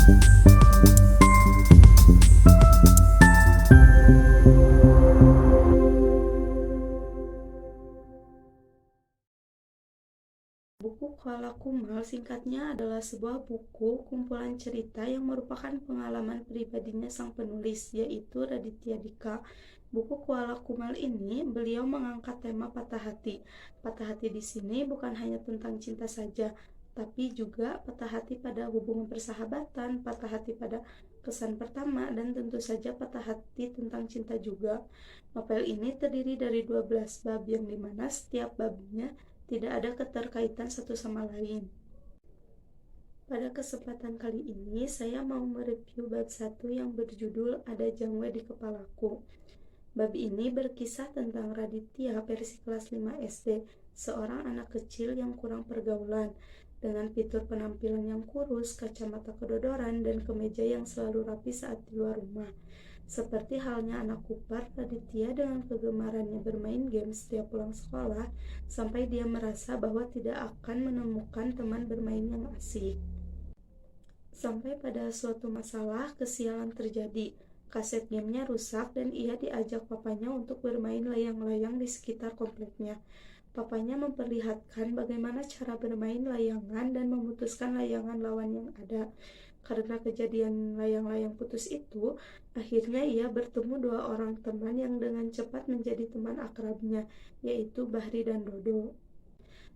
Buku Kuala Kumal singkatnya adalah sebuah buku kumpulan cerita yang merupakan pengalaman pribadinya sang penulis, yaitu Raditya Dika. Buku Kuala Kumal ini beliau mengangkat tema patah hati. Patah hati di sini bukan hanya tentang cinta saja, tapi juga patah hati pada hubungan persahabatan, patah hati pada kesan pertama, dan tentu saja patah hati tentang cinta juga. Novel ini terdiri dari 12 bab yang dimana setiap babnya tidak ada keterkaitan satu sama lain. Pada kesempatan kali ini, saya mau mereview bab 1 yang berjudul Ada Jangwe di Kepalaku. Bab ini berkisah tentang Raditya versi kelas 5 SD, seorang anak kecil yang kurang pergaulan, dengan fitur penampilan yang kurus, kacamata kedodoran, dan kemeja yang selalu rapi saat di luar rumah. Seperti halnya anak kupar, Raditya dengan kegemarannya bermain game setiap pulang sekolah, sampai dia merasa bahwa tidak akan menemukan teman bermain yang asik. Sampai pada suatu masalah, kesialan terjadi. Kaset gamenya rusak dan ia diajak papanya untuk bermain layang-layang di sekitar kompleknya. Papanya memperlihatkan bagaimana cara bermain layangan dan memutuskan layangan lawan yang ada. Karena kejadian layang-layang putus itu, akhirnya ia bertemu dua orang teman yang dengan cepat menjadi teman akrabnya, yaitu Bahri dan Dodo.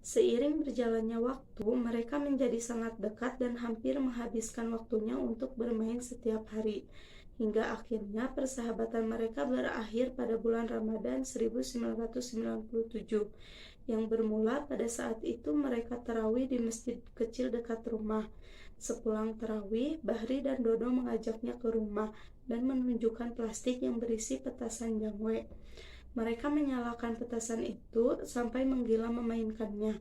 Seiring berjalannya waktu, mereka menjadi sangat dekat dan hampir menghabiskan waktunya untuk bermain setiap hari. Hingga akhirnya persahabatan mereka berakhir pada bulan Ramadan 1997, yang bermula pada saat itu mereka tarawih di masjid kecil dekat rumah. Sepulang tarawih, Bahri dan Dodo mengajaknya ke rumah dan menunjukkan plastik yang berisi petasan jangwe. Mereka menyalakan petasan itu sampai menggila memainkannya.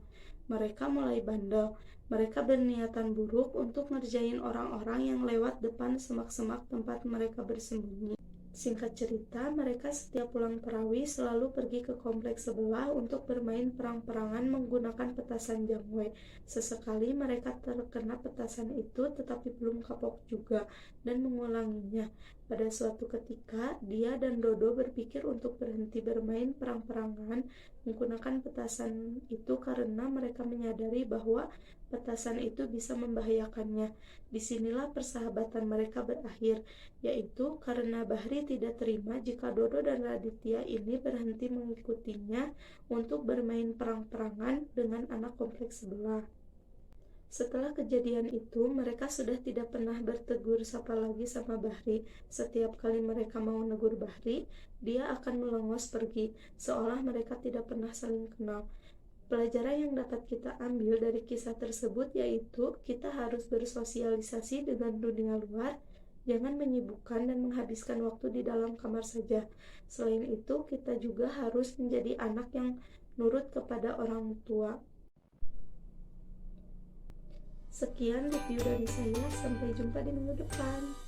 Mereka mulai bandel. Mereka berniatan buruk untuk ngerjain orang-orang yang lewat depan semak-semak tempat mereka bersembunyi. Singkat cerita, mereka setiap pulang tarawih selalu pergi ke kompleks sebelah untuk bermain perang-perangan menggunakan petasan jangwe. Sesekali mereka terkena petasan itu tetapi belum kapok juga dan mengulanginya. Pada suatu ketika, dia dan Dodo berpikir untuk berhenti bermain perang-perangan menggunakan petasan itu karena mereka menyadari bahwa petasan itu bisa membahayakannya. Disinilah persahabatan mereka berakhir, yaitu karena Bahri tidak terima jika Dodo dan Raditya ini berhenti mengikutinya untuk bermain perang-perangan dengan anak kompleks sebelah. Setelah kejadian itu, mereka sudah tidak pernah bertegur sapa lagi sama Bahri. Setiap kali mereka mau negur Bahri, dia akan melengos pergi, seolah mereka tidak pernah saling kenal. Pelajaran yang dapat kita ambil dari kisah tersebut yaitu kita harus bersosialisasi dengan dunia luar, jangan menyibukkan dan menghabiskan waktu di dalam kamar saja. Selain itu, kita juga harus menjadi anak yang nurut kepada orang tua. Sekian review dari saya, sampai jumpa di minggu depan.